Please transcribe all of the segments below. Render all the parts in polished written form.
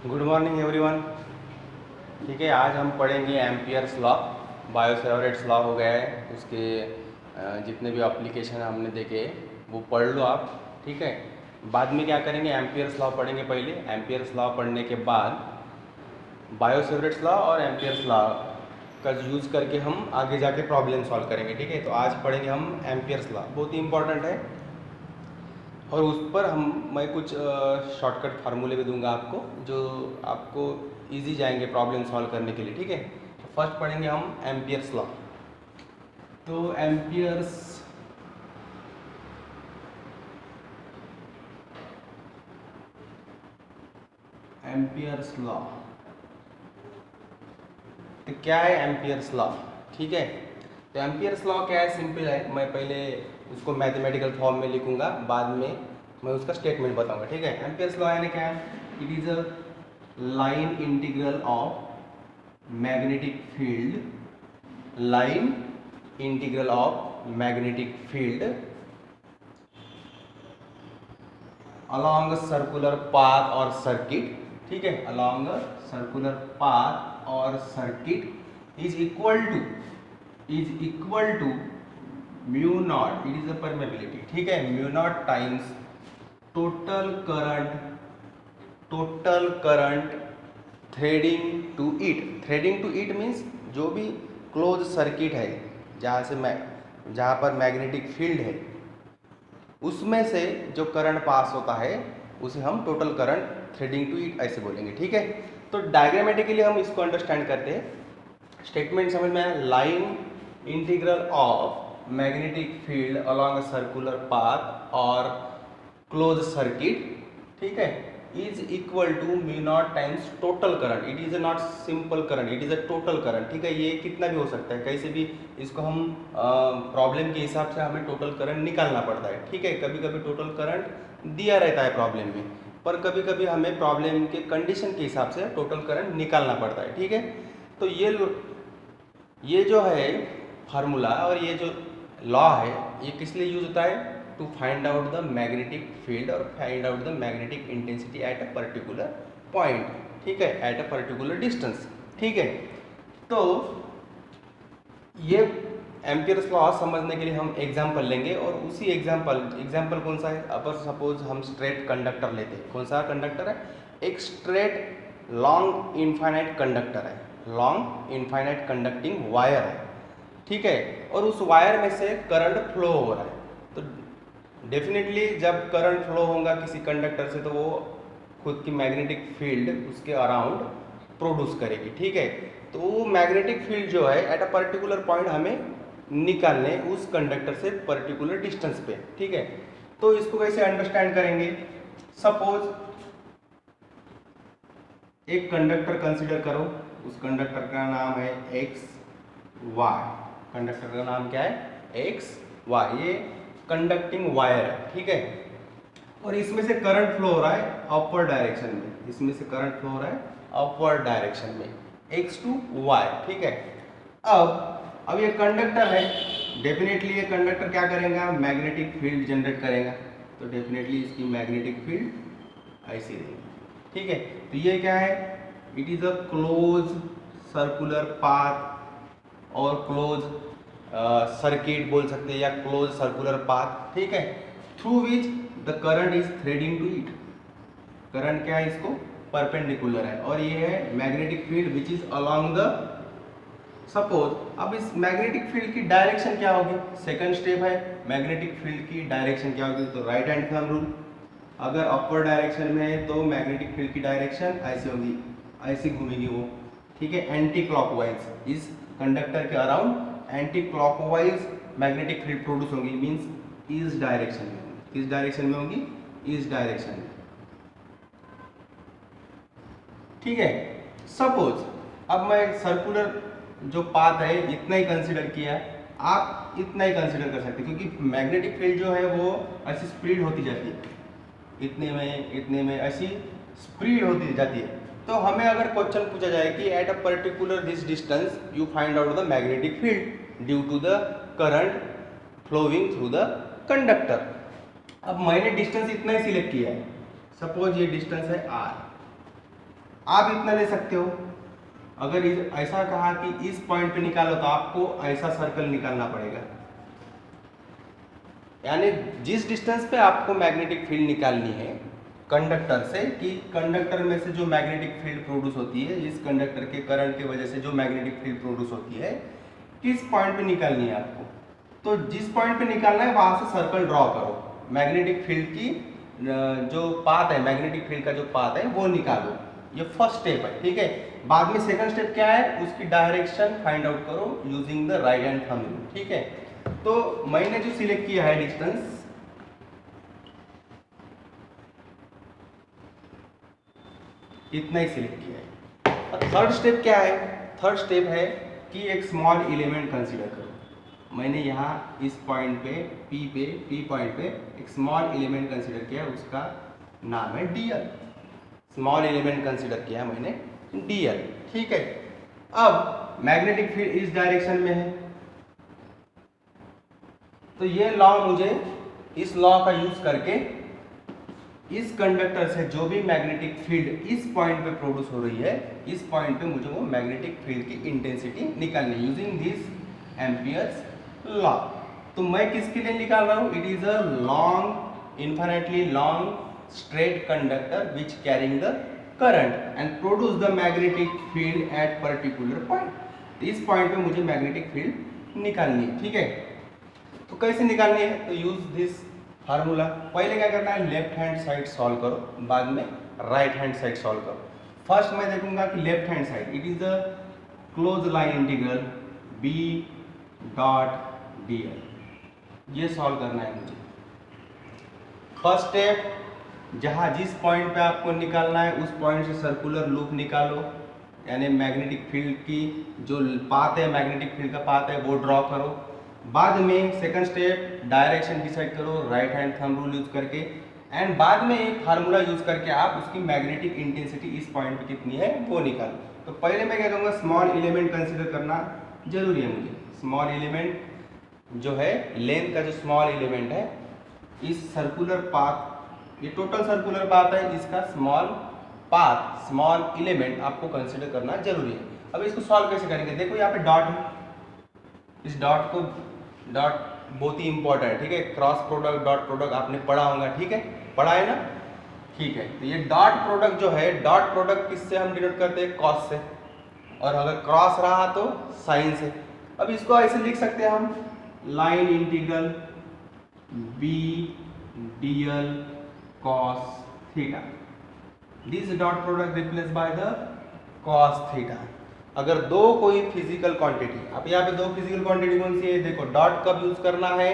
Good morning everyone. ठीक है, आज हम पढ़ेंगे एम्पियर्स लॉ। बायो सेवरेट्स लॉ हो गया है, उसके जितने भी एप्लीकेशन हमने देखे वो पढ़ लो आप। ठीक है, बाद में क्या करेंगे, एम्पियर्स लॉ पढ़ेंगे पहले। एम्पियर्स लॉ पढ़ने के बाद बायो सेवरेट्स लॉ और एम्पियर्स लॉ का यूज़ करके हम आगे जाके प्रॉब्लम सॉल्व करेंगे। ठीक है, तो आज पढ़ेंगे हम एम्पियर्स लॉ, बहुत ही इंपॉर्टेंट है। और उस पर मैं कुछ शॉर्टकट फार्मूले भी दूंगा आपको, जो आपको इजी जाएंगे प्रॉब्लम सॉल्व करने के लिए। ठीक है, तो फर्स्ट पढ़ेंगे हम एम्पियर्स लॉ। तो एम्पियर्स लॉ तो क्या है एम्पियर्स लॉ? ठीक है, तो एम्पियर्स लॉ क्या है, सिंपल है। मैं पहले उसको मैथमेटिकल फॉर्म में लिखूंगा, बाद में मैं उसका स्टेटमेंट बताऊंगा। ठीक है, एम्पियर्स लॉ यानी क्या है, it is a line integral of magnetic field, line integral of magnetic field along a circular path or circuit। ठीक है, along a circular path or circuit is equal to mu naught, it is a permeability। ठीक है, mu naught times total current threading to it means जो भी close circuit है, जहाँ पर magnetic field है, उसमें से जो करंट पास होता है उसे हम total current threading to it ऐसे बोलेंगे। ठीक है, तो डायग्रामेटिकली हम इसको अंडरस्टैंड करते हैं। स्टेटमेंट समझ में आया, line integral of magnetic field along a circular path और क्लोज सर्किट, ठीक है, is equal to mu naught times total current. It is not simple current, it is a total current. ठीक है, ये कितना भी हो सकता है, कैसे भी इसको हम प्रॉब्लम के हिसाब से हमें टोटल करंट निकालना पड़ता है। ठीक है, कभी कभी टोटल करंट दिया रहता है प्रॉब्लम में, पर कभी कभी हमें प्रॉब्लम के कंडीशन के हिसाब से टोटल करंट निकालना पड़ता है। ठीक है, तो ये जो है फार्मूला और ये जो लॉ है, ये किस लिए यूज होता है, to find out the magnetic field और find out the magnetic intensity at a particular point. ठीक है, एट अ पर्टिकुलर डिस्टेंस। ठीक है, तो ये एम्पियर्स लॉ समझने के लिए हम एग्जांपल लेंगे, और उसी एग्जांपल कौन सा है, अपर सपोज हम स्ट्रेट कंडक्टर लेते हैं। कौन सा कंडक्टर है, एक स्ट्रेट लॉन्ग इनफाइनाइट कंडक्टर है, लॉन्ग इनफाइनाइट कंडक्टिंग वायर है। ठीक है, और उस वायर में से करंट फ्लो हो रहा है। तो डेफिनेटली जब करंट फ्लो होगा किसी कंडक्टर से, तो वो खुद की मैग्नेटिक फील्ड उसके अराउंड प्रोड्यूस करेगी। ठीक है, तो वो मैग्नेटिक फील्ड जो है एट अ पर्टिकुलर पॉइंट हमें निकालने उस कंडक्टर से पर्टिकुलर डिस्टेंस पे। ठीक है, तो इसको कैसे अंडरस्टैंड करेंगे, सपोज एक कंडक्टर कंसीडर करो, उस कंडक्टर का नाम है एक्स वाई। कंडक्टर का नाम क्या है, एक्स वाई, ये कंडक्टिंग वायर है। ठीक है, और इसमें से करंट फ्लो हो रहा है अपवर्ड डायरेक्शन में, इसमें से करंट फ्लो हो रहा है अपवर्ड डायरेक्शन में, एक्स टू वाई। ठीक है, अब ये कंडक्टर है, डेफिनेटली ये कंडक्टर क्या करेगा, मैग्नेटिक फील्ड जनरेट करेगा। तो डेफिनेटली इसकी मैग्नेटिक फील्ड ऐसी रहेगी। ठीक है, तो ये क्या है, it is a close circular path और क्लोज सर्किट बोल सकते हैं, या क्लोज सर्कुलर पाथ। ठीक है, through which the current is threading to it. Current क्या है, इसको परपेंडिकुलर है, और ये है magnetic field which is along the, suppose अब इस मैग्नेटिक फील्ड की डायरेक्शन क्या होगी, सेकंड स्टेप है, मैग्नेटिक फील्ड की डायरेक्शन क्या होगी, तो राइट हैंड थंब रूल, अगर अपवर्ड डायरेक्शन में है तो मैग्नेटिक फील्ड की डायरेक्शन ऐसे होगी, ऐसे घूमेगी वो। ठीक है, एंटी क्लॉकवाइज, इस कंडक्टर के around anti clockwise magnetic field produce होगी, मींस इस डायरेक्शन में। किस डायरेक्शन में होगी, इस डायरेक्शन में। ठीक है, सपोज अब मैं सर्कुलर जो पाथ है इतना ही कंसीडर किया, आप इतना ही कंसीडर कर सकते हैं, क्योंकि मैग्नेटिक फील्ड जो है वो ऐसी स्प्रेड होती जाती है, इतने में ऐसी स्प्रेड होती जाती है। तो हमें अगर क्वेश्चन पूछा जाए कि at a particular this distance you find out the magnetic field due to the current flowing through the conductor. अब मैंने डिस्टेंस इतना ही सिलेक्ट किया है, सपोज ये डिस्टेंस है r, आप इतना ले सकते हो। अगर ऐसा कहा कि इस पॉइंट पे निकालो तो आपको ऐसा सर्कल निकालना पड़ेगा, यानी जिस डिस्टेंस पे आपको मैग्नेटिक फील्ड निकालनी है कंडक्टर से, कि कंडक्टर में से जो मैग्नेटिक फील्ड प्रोड्यूस होती है, इस कंडक्टर के करंट की वजह से जो मैग्नेटिक फील्ड प्रोड्यूस होती है, किस पॉइंट पे निकालनी है आपको, तो जिस पॉइंट पे निकालना है वहां से सर्कल ड्रॉ करो। मैग्नेटिक फील्ड की जो पाथ है, मैग्नेटिक फील्ड का जो पाथ है वो निकालो। ये फर्स्ट स्टेप है, ठीक है। बाद में सेकंड स्टेप क्या है, उसकी डायरेक्शन फाइंड आउट करो using the right hand thumb rule, ठीक है। तो मैंने जो सिलेक्ट किया है डिस्टेंस, इतना ही सिलेक्ट किया है। थर्ड स्टेप क्या है, थर्ड स्टेप है कि एक स्मॉल एलिमेंट कंसीडर करो। मैंने यहाँ इस पॉइंट पे पी पॉइंट पे एक स्मॉल एलिमेंट कंसीडर किया, उसका नाम है डीएल। स्मॉल एलिमेंट कंसीडर किया मैंने डीएल, ठीक है। अब मैग्नेटिक फील्ड इस डायरेक्शन में है, तो ये लॉ मुझे, इस लॉ का यूज करके इस कंडक्टर से जो भी मैग्नेटिक फील्ड इस पॉइंट पे प्रोड्यूस हो रही है, इस पॉइंट पे मुझे वो मैग्नेटिक फील्ड की इंटेंसिटी निकालनी है यूजिंग दिस एम्पियर्स लॉ। तो मैं किसके लिए निकाल रहा हूँ, it is a long, infinitely long straight conductor which carrying the current and produce the magnetic field at particular point। इस पॉइंट पे मुझे मैग्नेटिक फील्ड निकालनी है, ठीक है। तो कैसे निकालनी है, तो यूज दिस फार्मूला। पहले क्या करना है, लेफ्ट हैंड साइड सॉल्व करो, बाद में राइट हैंड साइड सॉल्व करो। फर्स्ट मैं देखूंगा कि left hand side, it is the close line integral B dot dl, ये सॉल्व करना है मुझे। फर्स्ट स्टेप, जहाँ जिस पॉइंट पे आपको निकालना है उस पॉइंट से सर्कुलर लूप निकालो, यानी मैग्नेटिक फील्ड की जो पाथ है, मैग्नेटिक फील्ड का पाथ है वो ड्रॉ करो। बाद में सेकंड स्टेप, डायरेक्शन डिसाइड करो right hand thumb rule use करके, एंड बाद में एक फार्मूला यूज करके आप उसकी मैग्नेटिक इंटेंसिटी इस पॉइंट पे कितनी है वो निकालो। तो पहले मैं क्या कहूँगा, स्मॉल एलिमेंट कंसिडर करना जरूरी है मुझे। स्मॉल एलिमेंट जो है, लेंथ का जो स्मॉल एलिमेंट है इस सर्कुलर पाथ, ये टोटल सर्कुलर पाथ है, इसका स्मॉल पाथ, स्मॉल एलिमेंट आपको कंसीडर करना जरूरी है। अब इसको सॉल्व कैसे करेंगे, देखो यहाँ पे डॉट है, इस डॉट को, डॉट बहुत ही इंपॉर्टेंट है, ठीक है। क्रॉस प्रोडक्ट, डॉट प्रोडक्ट आपने पढ़ा होगा, ठीक है, पढ़ा है ना, ठीक है। तो ये डॉट प्रोडक्ट जो है, डॉट प्रोडक्ट किससे हम डिनोट करते हैं, कॉस से, और अगर क्रॉस रहा तो साइन से। अब इसको ऐसे लिख सकते हैं हम, line integral B dl cos theta, this dot product replace by the cos theta. अगर दो कोई फिजिकल क्वांटिटी, अब यहाँ पे दो फिजिकल क्वांटिटी कौन सी है, देखो डॉट कब यूज करना है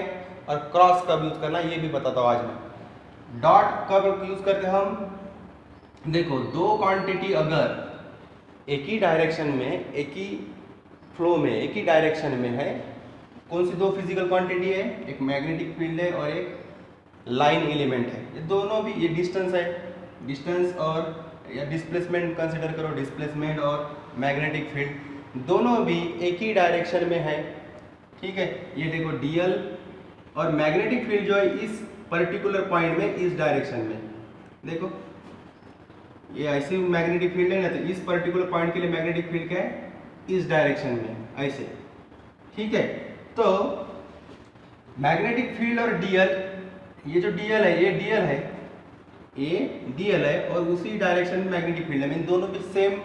और क्रॉस कब यूज करना है ये भी बताता हूँ आज मैं। डॉट कब यूज करते हम, देखो दो क्वांटिटी अगर एक ही डायरेक्शन में, एक ही फ्लो में, एक ही डायरेक्शन में है, कौन सी दो फिजिकल क्वांटिटी है, एक मैग्नेटिक फील्ड है और एक लाइन एलिमेंट है, ये दोनों भी, ये डिस्टेंस है, डिस्टेंस और या डिस्प्लेसमेंट कंसीडर करो, डिस्प्लेसमेंट और मैग्नेटिक फील्ड दोनों भी एक ही डायरेक्शन में है, ठीक है। ये देखो डीएल और मैग्नेटिक फील्ड जो है इस पर्टिकुलर पॉइंट में, इस डायरेक्शन में, देखो ये ऐसी मैग्नेटिक फील्ड है ना, तो इस पर्टिकुलर पॉइंट के लिए मैग्नेटिक फील्ड क्या है, इस डायरेक्शन में, ऐसे, ठीक है। तो मैग्नेटिक फील्ड और डीएल, ये जो डीएल है, ये डीएल है, ये डीएल है और उसी डायरेक्शन में मैग्नेटिक फील्ड है, मीन दोनों भी same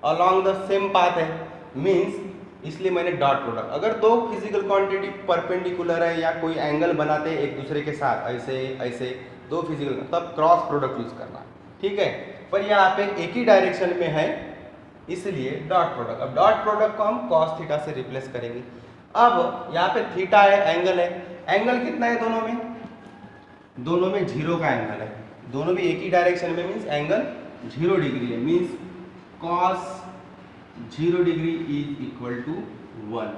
along the same path है, मीन्स इसलिए मैंने डॉट प्रोडक्ट। अगर दो फिजिकल क्वांटिटी परपेंडिकुलर है या कोई एंगल बनाते हैं एक दूसरे के साथ, ऐसे ऐसे दो फिजिकल, तब क्रॉस प्रोडक्ट यूज करना, ठीक है। पर यहाँ पे एक ही डायरेक्शन में है इसलिए डॉट प्रोडक्ट। अब डॉट प्रोडक्ट को हम cos थीटा से रिप्लेस करेंगे। अब यहाँ पे थीटा है, एंगल है, एंगल कितना है दोनों में, दोनों में 0 का एंगल है, दोनों भी एक ही डायरेक्शन में, मीन्स एंगल 0 डिग्री है, means cos 0 degree is equal to 1,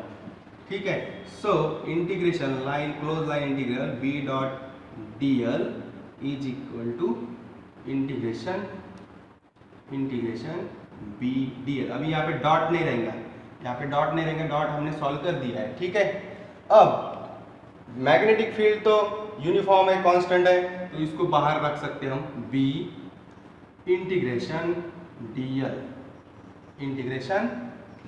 ठीक है। So integration line, close line integral B dot dl is equal to integration B dl. अभी यहाँ पे डॉट नहीं रहेगा, यहाँ पे डॉट नहीं रहेगा, डॉट हमने सॉल्व कर दिया है, ठीक है। अब मैग्नेटिक फील्ड तो यूनिफॉर्म है, कांस्टेंट है, तो इसको बाहर रख सकते हैं हम, B integration dl, integration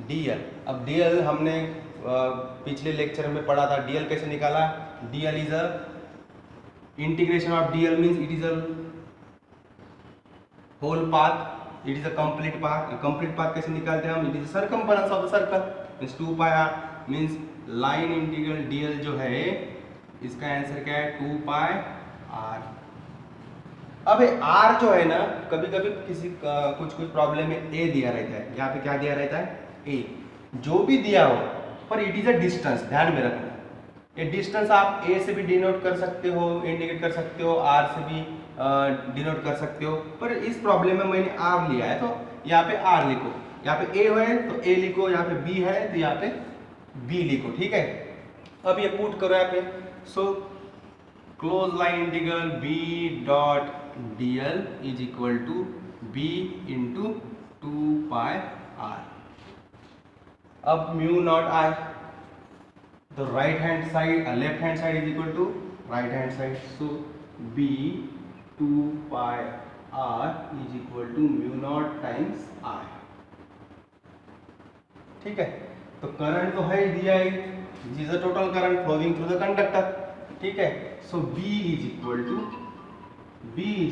dl। अब dl हमने पिछले लेक्चर में पढ़ा था, dl कैसे निकाला। dl is a integration of dl means it is a whole path, it is a complete path. Complete path कैसे निकालते हैं हम, it is circumference of the circle means 2 pi r means line integral dl जो है इसका answer क्या है 2 pi r। अब r जो है ना, कभी कभी किसी कुछ प्रॉब्लम में a दिया रहता है, यहाँ पे क्या दिया रहता है a, जो भी दिया हो पर इट इज अ डिस्टेंस, ध्यान में रखना। ये डिस्टेंस आप a से भी डिनोट कर सकते हो, इंडिकेट कर सकते हो, r से भी डिनोट कर सकते हो, पर इस प्रॉब्लम में मैंने r लिया है तो यहाँ पे r लिखो, यहाँ पे a है तो a लिखो, यहाँ पे b है तो यहाँ पे b लिखो, ठीक है। अब ये पुट करो यहाँ पे, so close line integral b dot dl is equal to b into 2 pi r। अब mu naught i, the right hand side left hand side is equal to right hand side, so b 2 pi r is equal to mu naught times I, ठीक है। तो current तो है ही दिया है, this is the total current flowing through the conductor, ठीक है। So b is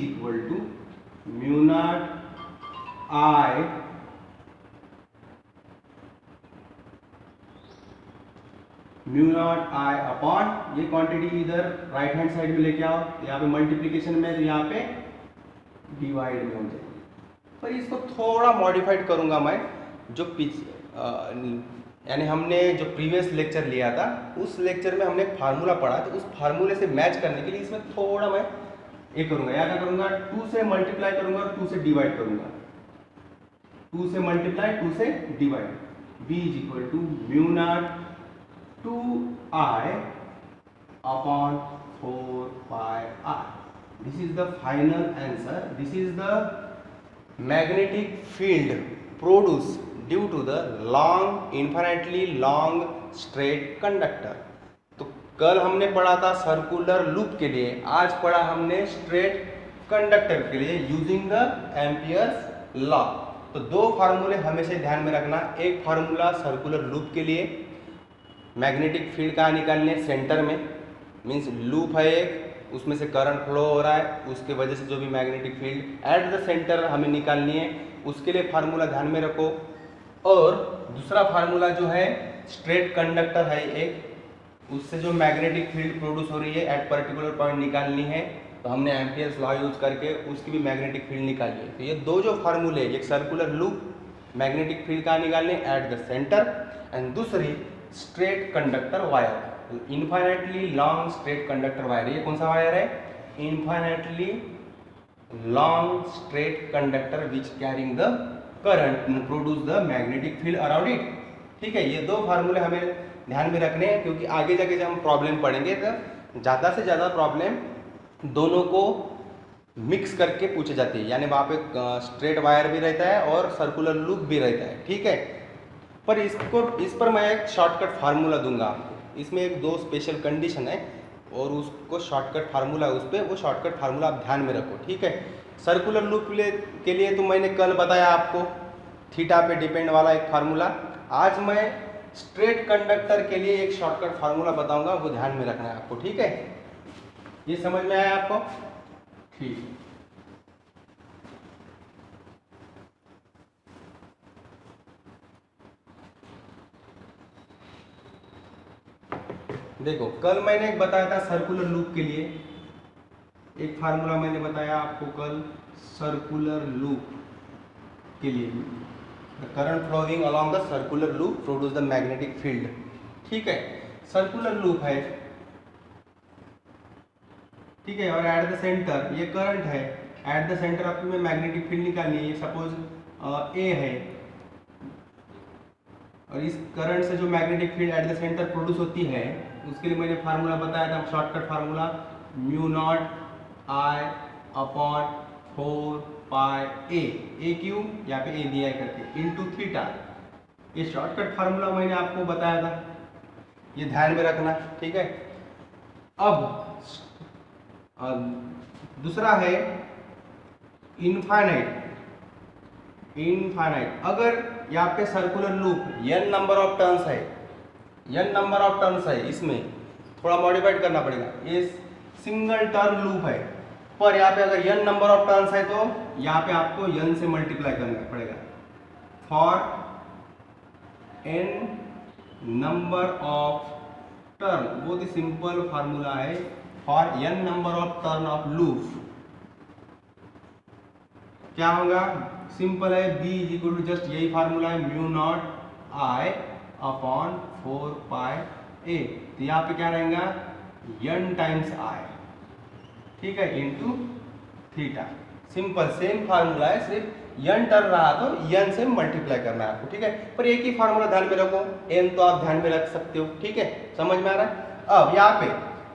equal to mu naught I mu naught I अपॉन, ये क्वांटिटी इधर राइट हैंड साइड में लेके आओ, यहाँ पे मल्टीप्लीकेशन में तो यहाँ पे डिवाइड में हो जाएगी। पर इसको थोड़ा मॉडिफाइड करूंगा मैं, जो यानी हमने जो प्रीवियस लेक्चर लिया था उस लेक्चर में हमने फार्मूला पढ़ा, तो उस फार्मूले से मैच करने के लिए इसमें थोड़ा मैं ये करूंगा, या क्या करूंगा 2 से मल्टीप्लाई करूंगा और 2 से डिवाइड करूंगा, 2 से मल्टीप्लाई 2 से divide, b is equal to mu naught 2I upon 4 pi r. This is the final answer. This is the magnetic field produced due to the long, infinitely long straight conductor. तो कल हमने पढ़ा था circular loop के लिए, आज पढ़ा हमने स्ट्रेट कंडक्टर के लिए यूजिंग द एम्पियर्स लॉ। तो दो फार्मूले हमेशा ध्यान में रखना, एक फार्मूला सर्कुलर लूप के लिए, मैग्नेटिक फील्ड कहाँ निकालने, सेंटर में, मीन्स लूप है एक, उसमें से करंट फ्लो हो रहा है, उसके वजह से जो भी magnetic field at the centre हमें निकालनी है, उसके लिए फार्मूला ध्यान में रखो। और दूसरा फार्मूला जो है स्ट्रेट कंडक्टर है एक, उससे जो मैग्नेटिक फील्ड प्रोड्यूस हो रही है एट पर्टिकुलर पॉइंट निकालनी है, तो हमने एम्पियर्स लॉ यूज करके उसकी भी मैग्नेटिक फील्ड निकाली है। तो ये दो जो फार्मूले, एक सर्कुलर लूप, मैग्नेटिक फील्ड कहाँ निकालने एट द सेंटर, एंड दूसरी straight conductor wire, infinitely long straight conductor wire. ये कौन सा वायर है, infinitely long straight conductor which carrying the current and produce the magnetic field around it, ठीक है। ये दो फार्मूले हमें ध्यान में रखने हैं, क्योंकि आगे जाके जब हम प्रॉब्लम पढ़ेंगे तो ज़्यादा से ज़्यादा प्रॉब्लम दोनों को मिक्स करके पूछे जाती है, यानी वहाँ पे स्ट्रेट वायर भी रहता है और सर्कुलर लूप भी रहता है, ठीक है। पर इस पर मैं एक शॉर्टकट फार्मूला दूंगा आपको, इसमें एक दो स्पेशल कंडीशन है और उसको शॉर्टकट फार्मूला है, उस पर वो शॉर्टकट फार्मूला आप ध्यान में रखो, ठीक है। सर्कुलर लूप के लिए तो मैंने कल बताया आपको थीटा पे डिपेंड वाला एक फार्मूला, आज मैं स्ट्रेट कंडक्टर के लिए एक शॉर्टकट फार्मूला बताऊंगा, वो ध्यान में रखना है आपको, ठीक है। ये समझ में आया आपको, ठीक। देखो कल मैंने एक बताया था सर्कुलर लूप के लिए, एक फार्मूला मैंने बताया आपको कल सर्कुलर लूप के लिए, the current flowing along the circular loop produce the magnetic field, ठीक है। सर्कुलर लूप है, ठीक है, और एट द सेंटर ये करंट है, एट द सेंटर आपको में मैग्नेटिक फील्ड निकालनी है, ये सपोज ए है, और इस करंट से जो magnetic field at the centre produce होती है उसके लिए मैंने फार्मूला बताया था, shortcut formula mu naught I upon 4 pi A Q, यहाँ पे ए दिया है करके, इनटू थीटा। ये शॉर्टकट फार्मूला मैंने आपको बताया था, ये ध्यान में रखना, ठीक है। अब दूसरा है इनफाइनाइट इनफाइनाइट। अगर यहाँ पे circular loop n number of turns है, n नंबर ऑफ टर्न्स है, इसमें थोड़ा मॉडिफाइड करना पड़ेगा। ये सिंगल टर्न लूप है, पर यहाँ पे अगर n नंबर ऑफ टर्न्स है तो यहाँ पे आपको n से मल्टीप्लाई करना पड़ेगा। For n number of turn, बहुत ही सिंपल फार्मूला है। For n number of turn of loop क्या होगा, सिंपल है, b is equal to just यही फार्मूला है, mu naught i upon 4 pi a। तो यहाँ पे क्या रहेगा, n टाइम्स i, ठीक है, into theta. Simple same formula है, सिर्फ n टर्न रहा तो n से मल्टीप्लाई करना है आपको, ठीक है। पर एक ही फार्मूला ध्यान में रखो, n तो आप ध्यान में रख सकते हो, ठीक है, समझ में आ रहा है। अब यहाँ पे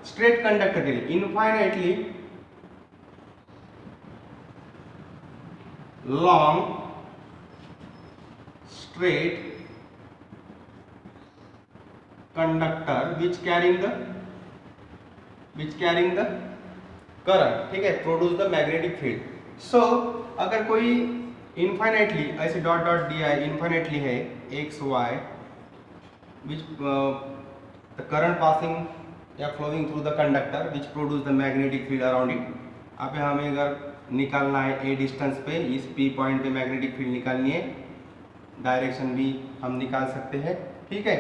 स्ट्रेट कंडक्टर के लिए infinitely long straight conductor which carrying the current, ठीक है, produce the magnetic field. So अगर कोई इनफाइनाइटली ऐसे dot dot D I infinitely है X Y which the current passing या flowing through the conductor which produce the magnetic field around it. यहाँ पे हमें अगर निकालना है ए डिस्टेंस पे, इस पी पॉइंट पे मैग्नेटिक फील्ड निकालनी है, डायरेक्शन भी हम निकाल सकते हैं, ठीक है।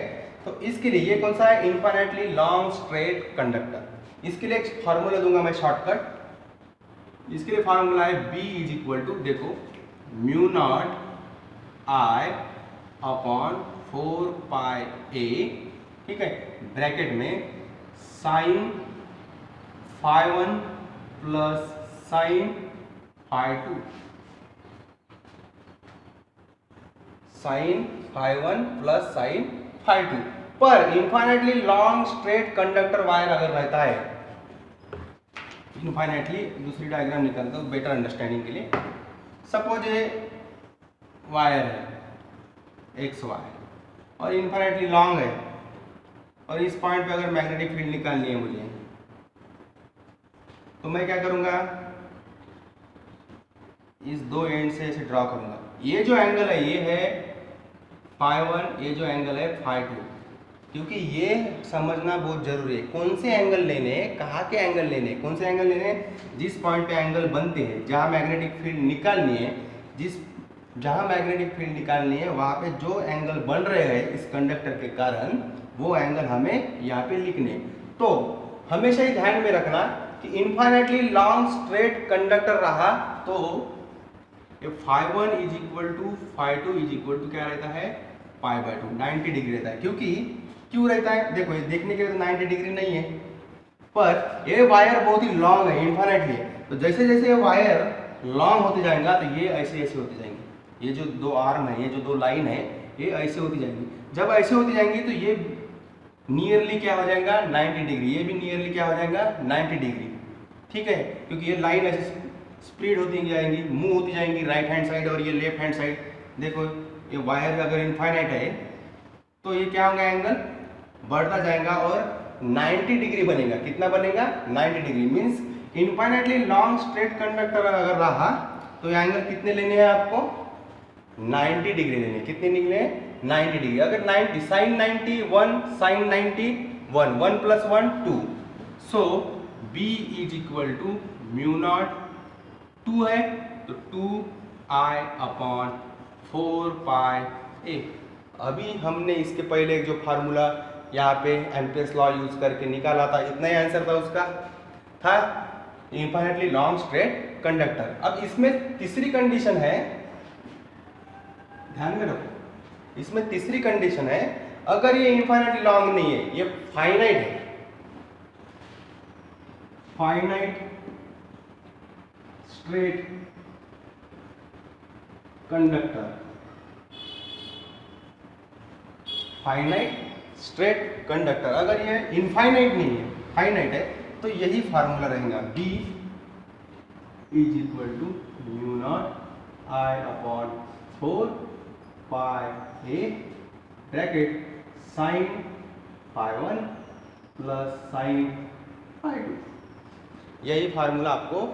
तो इसके लिए ये कौन सा है, इनफाइनाइटली लॉन्ग स्ट्रेट कंडक्टर। इसके लिए एक फार्मूला दूंगा मैं शॉर्टकट। इसके लिए फार्मूला है B इज इक्वल टू, देखो, mu naught I upon 4 pi a, ठीक है, ब्रैकेट में sine phi 1 plus sine phi 2, sine phi 1 plus sine phi 2। पर infinitely long straight conductor wire अगर रहता है, इनफाइनाइटली दूसरी डायग्राम निकालता हूँ बेटर अंडरस्टैंडिंग के लिए। सपोज ये वायर है एक्स वायर और इनफाइनाइटली लॉन्ग है, और इस पॉइंट पे अगर मैग्नेटिक फील्ड निकालनी है मुझे, तो मैं क्या करूँगा, इस दो एंड से ऐसे ड्रॉ करूँगा। ये जो एंगल है ये है फाई 1, ये जो एंगल है फाई 2, क्योंकि ये समझना बहुत जरूरी है कौन से एंगल लेने हैं, कहाँ के एंगल लेने हैं, कौन से एंगल लेने हैं, जिस पॉइंट पे एंगल बनते हैं, जहाँ मैग्नेटिक फील्ड निकालनी है, जहाँ मैग्नेटिक फील्ड निकालनी है वहाँ पे जो एंगल बन रहे हैं इस कंडक्टर के कारण, वो एंगल हमें यहाँ पे लिखने। तो हमेशा ही ध्यान में रखना कि इनफाइनाइटली लॉन्ग स्ट्रेट कंडक्टर रहा तो ये phi 1 is equal to phi 2 is equal to क्या रहता है, पाई बाय 2, 90 डिग्री रहता है। क्यों रहता है, देखो ये देखने के लिए तो 90 डिग्री नहीं है, पर ये वायर बहुत ही लॉन्ग है, इनफाइनाइटली है। तो जैसे जैसे ये वायर लॉन्ग होते जाएगा तो ये ऐसे ऐसे होते जाएंगे, ये जो दो आर्म है, ये जो दो लाइन है, ये ऐसे होती जाएंगी। जब ऐसे होती जाएंगी तो ये नियरली क्या हो जाएगा, 90 डिग्री, ये भी नियरली क्या हो जाएगा, 90 डिग्री, ठीक है, क्योंकि ये लाइन ऐसे स्प्लिट होती जाएंगी, मूव होती जाएंगी, राइट हैंड साइड और ये लेफ्ट हैंड साइड। देखो ये वायर अगर इनफाइनाइट है तो ये क्या होगा, एंगल बढ़ता जाएगा और 90 डिग्री बनेगा। कितना बनेगा, 90 degree. Means infinitely long straight conductor अगर रहा तो ये एंगल कितने लेने हैं आपको, 90 डिग्री लेने। कितने निकले, 90 डिग्री। अगर 90 sine 90 1, sine 90 1, 1 plus 1 2। So B is equal to mu naught, 2 है तो 2I अपॉन 4 पाई a। अभी हमने इसके पहले एक जो फार्मूला यहाँ पे एम्पियर्स लॉ यूज करके निकाला था, इतना ही आंसर था उसका, था इनफाइनाइटली लॉन्ग स्ट्रेट कंडक्टर। अब इसमें तीसरी कंडीशन है, ध्यान में रखो, इसमें तीसरी कंडीशन है, अगर ये इनफाइनाइटली लॉन्ग नहीं है, ये फाइनाइट है, finite straight conductor, finite straight conductor, अगर ये इनफाइनाइट नहीं है, फाइनाइट है, तो यही फार्मूला रहेगा, B is equal to mu naught I upon 4 pi a bracket sine phi 1 plus sine phi 2। यही फार्मूला आपको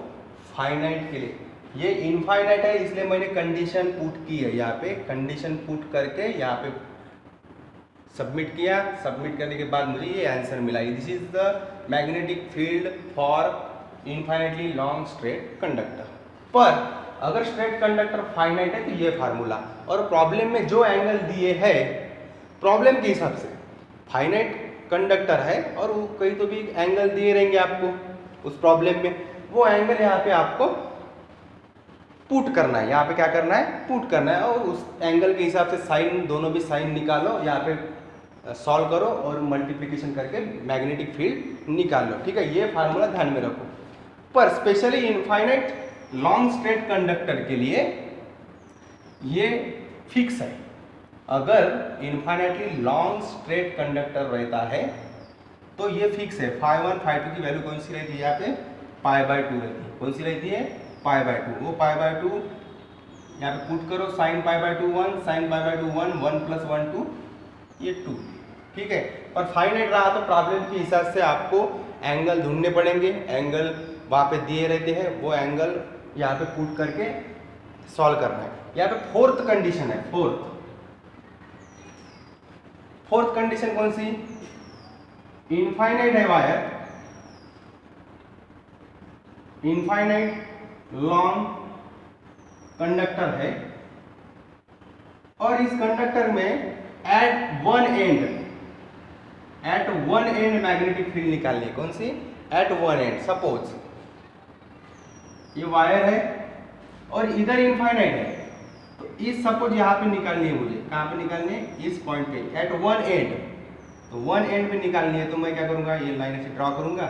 फाइनाइट के लिए, ये इनफाइनाइट है, इसलिए मैंने कंडीशन पुट की है यहाँ पे, कंडीशन पुट करके यहाँ पे सबमिट किया। सबमिट करने के बाद मुझे ये आंसर मिला। This is the magnetic field for infinitely long straight conductor. पर अगर स्ट्रेट कंडक्टर फाइनाइट है तो ये फार्मूला, और प्रॉब्लम में जो एंगल दिए है प्रॉब्लम के हिसाब से, फाइनाइट कंडक्टर है और वो कहीं तो भी एंगल दिए रहेंगे आपको उस प्रॉब्लम में, वो एंगल यहाँ पे आपको पुट करना है। यहाँ पे क्या करना है, पुट करना है, और उस एंगल के हिसाब से साइन, दोनों भी साइन निकालो, यहाँ पे सॉल्व करो और मल्टीप्लिकेशन करके मैग्नेटिक फील्ड निकाल लो। ठीक है, ये फार्मूला ध्यान में रखो। पर specially infinite long straight conductor के लिए ये फिक्स है। अगर इनफाइनाइटली लॉन्ग स्ट्रेट कंडक्टर रहता है तो ये फिक्स है। φ1 φ2 की वैल्यू कौन सी रहती है, यहाँ पे π/2 रहती है। कौन सी रहती है, π/2। वो π/2 यहाँ पे पुट करो, sin π/2 1, sin π/2 1, 1 + 1 2, ये 2। ठीक है, और फाइनाइट रहा तो प्रॉब्लम के हिसाब से आपको एंगल ढूंढने पड़ेंगे। एंगल वहाँ पे दिए रहते हैं, वो एंगल यहाँ पे पुट करके सॉल्व करना है। यहाँ पे फोर्थ कंडीशन है, फोर्थ कंडीशन कौन सी, इनफाइनाइट है वायर, इनफाइनाइट लॉन्ग कंडक्टर है, और इस कंडक्टर में at one end magnetic field निकालनी है। कौन सी, एट वन एंड। सपोज ये वायर है और इधर इनफाइनाइट है, तो इस सपोज यहाँ पे निकालनी है मुझे। कहाँ पे निकालनी है, इस पॉइंट पे, एट वन एंड। तो वन एंड पे निकालनी है, तो मैं क्या करूँगा, ये लाइन ऐसे ड्रॉ करूँगा।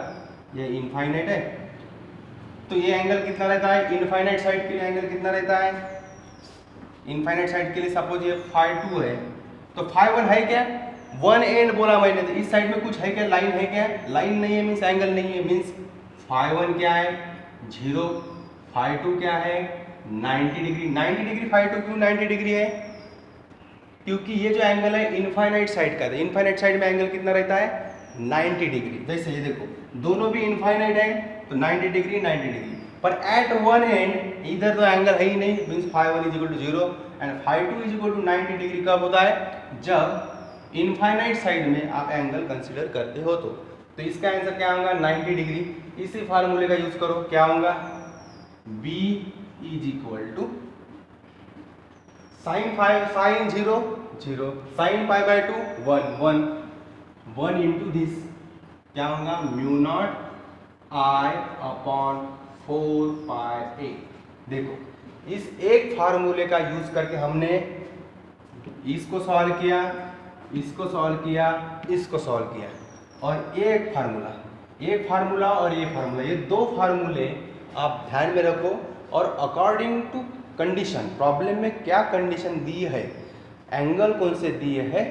ये इनफाइनाइट है, तो ये एंगल कितना रहता है, इनफाइनाइट साइड के लिए एंगल कितना रहता है, इनफाइनाइट साइड के लिए सपोज ये φ2 है, तो φ1 है क्या, वन एंड बोला मैंने, तो इस साइड में कुछ है क्या, लाइन है क्या, लाइन नहीं है मीन्स एंगल नहीं है, मीन्स φ1 क्या है 0, φ2 क्या है 90 डिग्री। 90 डिग्री φ2 क्यों 90 डिग्री है, क्योंकि ये जो एंगल है इनफाइनाइट साइड का है। इनफाइनाइट साइड में एंगल कितना रहता है 90 डिग्री। जैसे ये देखो दोनों भी इनफाइनाइट है तो 90 डिग्री 90 डिग्री, पर एट वन एंड इधर तो एंगल है ही नहीं, मीन्स φ1 = 0 एंड φ2 = 90 डिग्री। कब होता है, जब इनफाइनाइट साइड में आप एंगल कंसीडर करते हो तो इसका आंसर क्या होगा 90 डिग्री। इसी फार्मूले का यूज करो, क्या होगा, B = sin 0 0, sin π/2 1 1 into this क्या होगा, μ0 I/4πa। देखो इस एक फार्मूले का यूज करके हमने इसको सॉल्व किया, इसको सॉल्व किया, इसको सॉल्व किया, और एक फार्मूला और ये फार्मूला, ये दो फार्मूले आप ध्यान में रखो। और अकॉर्डिंग टू कंडीशन, प्रॉब्लम में क्या कंडीशन दी है, एंगल कौन से दिए है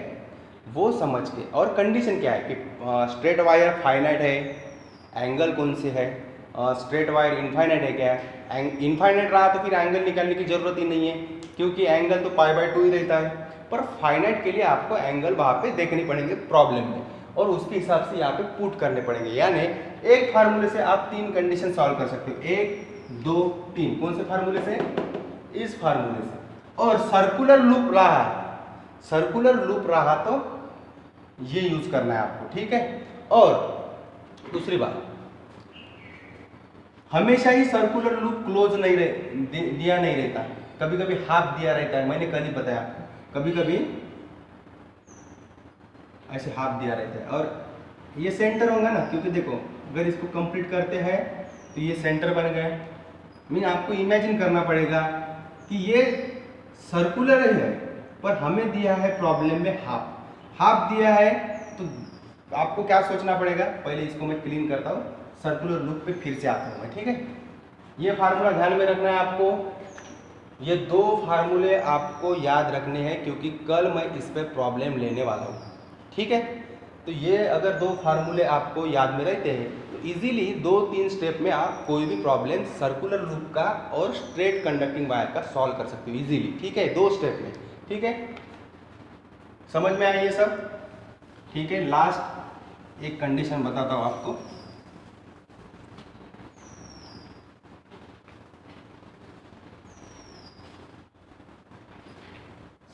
वो समझ के, और कंडीशन क्या है कि स्ट्रेट वायर फाइनाइट है, एंगल कौन से है, स्ट्रेट वायर इनफाइनाइट है क्या, इनफाइनाइट रहा तो फिर एंगल निकालने की जरूरत ही नहीं है, क्योंकि एंगल तो π/2 ही रहता है। पर फाइनाइट के लिए आपको एंगल वहाँ पे देखने पड़ेंगे प्रॉब्लम में, और उसके हिसाब से यहाँ पे पुट करने पड़ेंगे। यानी एक फार्मूले से आप 3 कंडीशन सॉल्व कर सकते हो, 1 2 3। कौन से फार्मूले से, इस फार्मूले से। और सर्कुलर लूप रहा तो ये यूज करना है आपको, ठीक है। और दूसरी बात, हमेशा ही सर्कुलर लूप क्लोज नहीं दिया नहीं रहता, कभी कभी हाफ दिया रहता है। मैंने कल ही बताया आपको, कभी कभी ऐसे हाफ दिया रहता है, और ये सेंटर होगा ना, क्योंकि देखो अगर इसको कंप्लीट करते हैं तो ये सेंटर बन गए। मीन आपको इमेजिन करना पड़ेगा कि ये सर्कुलर है, पर हमें दिया है प्रॉब्लम में हाफ दिया है, तो आपको क्या सोचना पड़ेगा, पहले इसको मैं क्लीन करता हूँ, सर्कुलर लूप पे फिर से आता हूँ मैं, ठीक है। ये फार्मूला ध्यान में रखना है आपको, ये 2 फार्मूले आपको याद रखने हैं, क्योंकि कल मैं इस पे प्रॉब्लम लेने वाला हूँ, ठीक है। तो ये अगर 2 फार्मूले आपको याद में रहते हैं तो इजीली 2-3 स्टेप में आप कोई भी प्रॉब्लम सर्कुलर लूप का और स्ट्रेट कंडक्टिंग वायर का सॉल्व कर सकते हो इजीली, ठीक है, 2 स्टेप में, ठीक है। समझ में आया ये सब, ठीक है। लास्ट एक कंडीशन बताता हूँ आपको।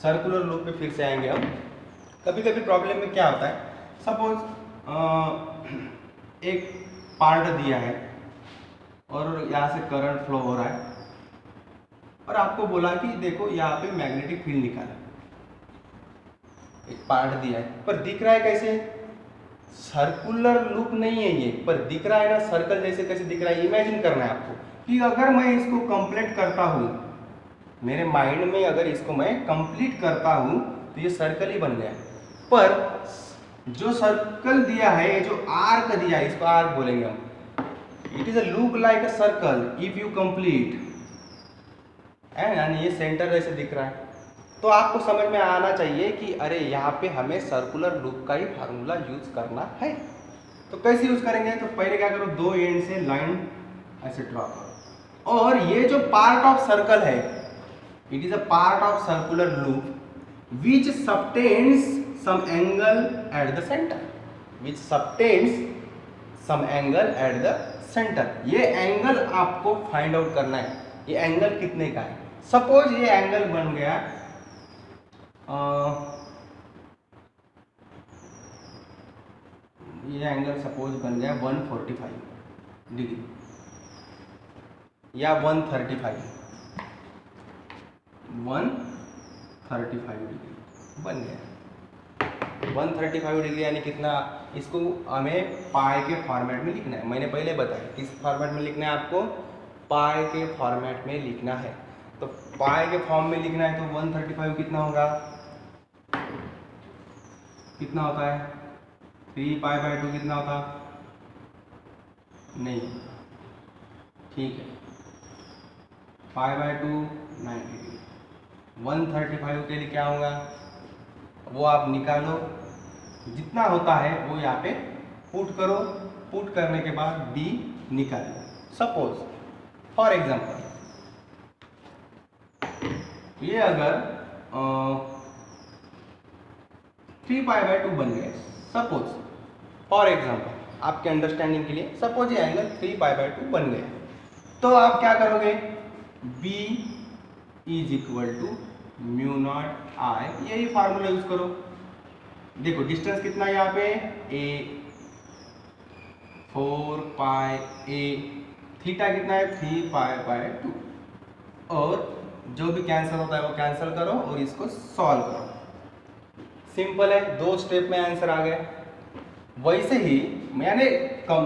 सर्कुलर लूप पे फिर से आएंगे हम। कभी कभी प्रॉब्लम में क्या होता है, सपोज एक पार्ट दिया है और यहाँ से करंट फ्लो हो रहा है और आपको बोला कि देखो यहाँ पे मैग्नेटिक फील्ड निकाला, एक पार्ट दिया है पर दिख रहा है कैसे, सर्कुलर लूप नहीं है ये, पर दिख रहा है ना सर्कल जैसे, कैसे दिख रहा है इमेजिन करना है आपको कि अगर मैं इसको कंप्लीट करता हूँ, मेरे माइंड में अगर इसको मैं कंप्लीट करता हूँ तो ये सर्कल ही बन गया। पर जो सर्कल दिया है, ये जो आर्क दिया है, इसको आर्क बोलेंगे हम, it is a look like a circle if you complete, यानी ये सेंटर जैसे दिख रहा है। तो आपको समझ में आना चाहिए कि अरे यहाँ पे हमें सर्कुलर लूप का ही फार्मूला यूज करना है। तो कैसे यूज करेंगे, तो पहले क्या करो, दो एंड से लाइन ऐसे ड्रॉ करो और ये जो पार्ट ऑफ सर्कल है, it is a part of circular loop which subtends some angle at the centre, which subtends some angle at the centre. ये एंगल आपको फाइंड आउट करना है, ये एंगल कितने का है। सपोज ये एंगल बन गया ये एंगल सपोज बन गया 145 डिग्री या 135 डिग्री बन गया। 135 डिग्री यानी कितना, इसको हमें पाई के फॉर्मेट में लिखना है। मैंने पहले बताया किस फॉर्मेट में लिखना है, आपको पाई के फॉर्मेट में लिखना है। तो पाई के फॉर्म में लिखना है तो 135 कितना होगा, कितना होता है 3π/2 कितना होता, नहीं ठीक है, π/2 90 डिग्री। 135 के लिए क्या होगा वो आप निकालो, जितना होता है वो यहाँ पे पुट करो, पुट करने के बाद b निकालो। सपोज फॉर एग्जांपल ये अगर 3π/2 बन गए, सपोज फॉर एग्जांपल आपके अंडरस्टैंडिंग के लिए, सपोज ये एंगल 3π/2 बन गए, तो आप क्या करोगे, b is equal to μ0I, यही फार्मूला यूज करो। देखो डिस्टेंस कितना है यहाँ पे a, 4πa, थीटा कितना है 3π/2, और जो भी कैंसिल होता है वो कैंसिल करो और इसको सॉल्व करो। सिंपल है, 2 स्टेप में आंसर आ गया। वैसे ही मैंने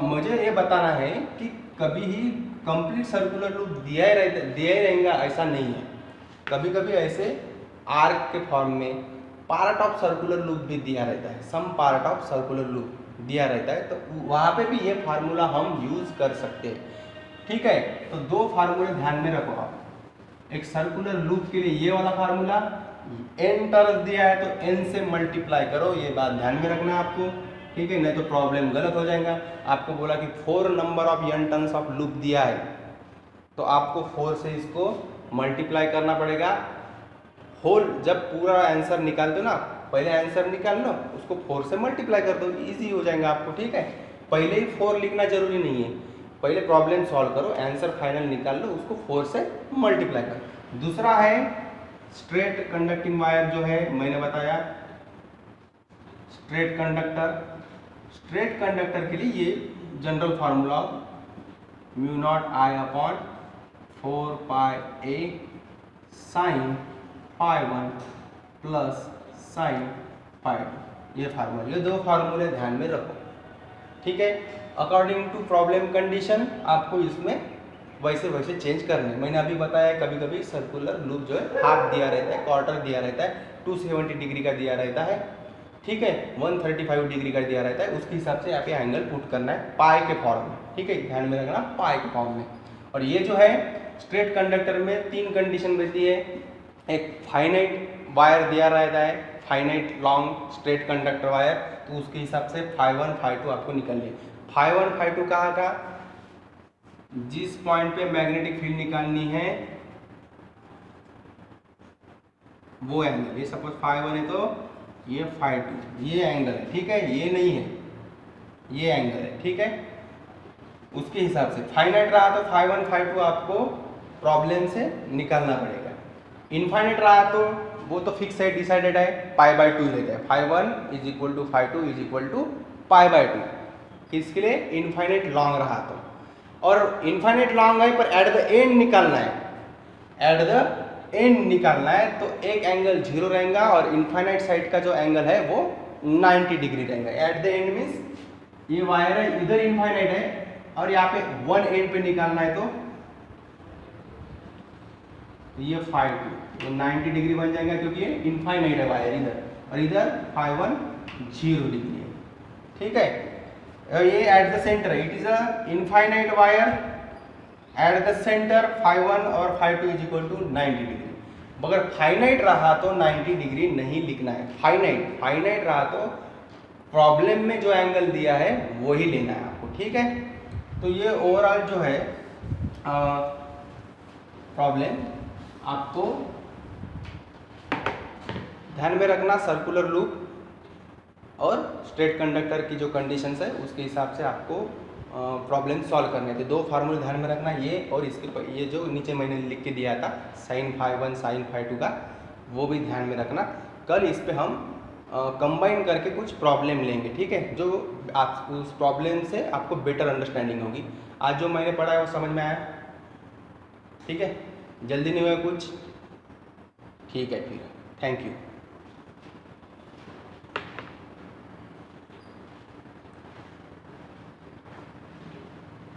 मुझे ये बताना है कि कभी ही कंप्लीट सर्कुलर लूप दिया ही रहेगा ऐसा नहीं है। कभी कभी ऐसे आर्क के फॉर्म में पार्ट ऑफ सर्कुलर लूप भी दिया रहता है, some part of circular loop दिया रहता है, तो वहाँ पे भी ये फार्मूला हम यूज कर सकते हैं। ठीक है, तो 2 फार्मूले ध्यान में रखो आप। एक सर्कुलर लूप के लिए ये वाला फार्मूला, n टर्न्स दिया है तो n से मल्टीप्लाई करो, ये बात ध्यान में रखना है आपको। ठीक है, नहीं तो प्रॉब्लम गलत हो जाएगा। आपको बोला कि 4 number of n turns of loop दिया है तो आपको 4 से इसको मल्टीप्लाई करना पड़ेगा। होल जब पूरा आंसर निकाल दो ना, पहले आंसर निकाल लो, उसको 4 से मल्टीप्लाई कर दो, इजी हो जाएगा आपको। ठीक है, पहले ही 4 लिखना जरूरी नहीं है, पहले प्रॉब्लम सॉल्व करो, आंसर फाइनल निकाल लो, उसको 4 से मल्टीप्लाई करो। दूसरा है स्ट्रेट कंडक्टिंग वायर, जो है मैंने बताया स्ट्रेट कंडक्टर। स्ट्रेट कंडक्टर के लिए ये general formula μ0I/4πa sin φ1 plus sin φ2, ये फार्मूला, ये 2 फार्मूले ध्यान में रखो। ठीक है, अकॉर्डिंग टू प्रॉब्लम कंडीशन आपको इसमें वैसे वैसे चेंज करने। मैंने अभी बताया कभी कभी सर्कुलर लूप जो है हाफ दिया रहता है, क्वार्टर दिया रहता है, 270 डिग्री का दिया रहता है। ठीक है, 135 डिग्री का दिया रहता है, उसके हिसाब से यहाँ पे एंगल पुट करना है पाई के फॉर्म में। ठीक है, ध्यान में रखना पाई के फॉर्म में। और ये जो है स्ट्रेट कंडक्टर में 3 कंडीशन रहती है। एक फाइनाइट वायर दिया रहता है, finite long straight conductor wire, तो उसके हिसाब से φ1 φ2 आपको निकालनी है। φ1 φ2 कहाँ का, जिस पॉइंट पे मैग्नेटिक फील्ड निकालनी है वो एंगल, ये सपोज φ1 है तो ये φ2, ये एंगल है। ठीक है, ये नहीं है, ये एंगल है। ठीक है, उसके हिसाब से फाइनाइट रहा तो φ1 φ2 आपको प्रॉब्लम से निकालना पड़ेगा। इनफाइनाइट रहा तो वो तो फिक्स है, डिसाइडेड है, π/2 लेते हैं। φ1 is equal to φ2 is equal to π/2। किसके लिए? इनफाइनाइट लॉन्ग रहा तो। और इनफाइनाइट लॉन्ग है पर एट द एंड निकालना है, एट द एंड निकालना है, तो एक एंगल 0 रहेगा और इनफाइनाइट साइड का जो एंगल है वो 90 डिग्री रहेगा। एट द एंड मीन्स ये वायर है, इधर इनफाइनाइट है और यहाँ पे वन एंड पे निकालना है, तो ये φ2 ये 90 डिग्री बन जाएगा क्योंकि ये इनफाइनाइट है वायर इधर, और इधर φ1 0 डिग्री है। ठीक है, और ये at the centre, it is a infinite wire at the centre, φ1 और φ2 इज इक्वल टू 90 डिग्री। मगर फाइनाइट रहा तो 90 डिग्री नहीं लिखना है। फाइनाइट रहा तो प्रॉब्लम में जो एंगल दिया है वही लेना है आपको। ठीक है, तो ये ओवरऑल जो है प्रॉब्लम आपको ध्यान में रखना। सर्कुलर लूप और स्ट्रेट कंडक्टर की जो कंडीशंस है उसके हिसाब से आपको प्रॉब्लम सॉल्व करने थे। दो फार्मूले ध्यान में रखना, ये और इसके ये जो नीचे मैंने लिख के दिया था sin φ1 sin φ2 का, वो भी ध्यान में रखना। कल इस पे हम कंबाइन करके कुछ प्रॉब्लम लेंगे। ठीक है, जो आप उस प्रॉब्लम से आपको बेटर अंडरस्टैंडिंग होगी। आज जो मैंने पढ़ा है वो समझ में आया? ठीक है, जल्दी नहीं हुआ कुछ? ठीक है, फिर थैंक यू।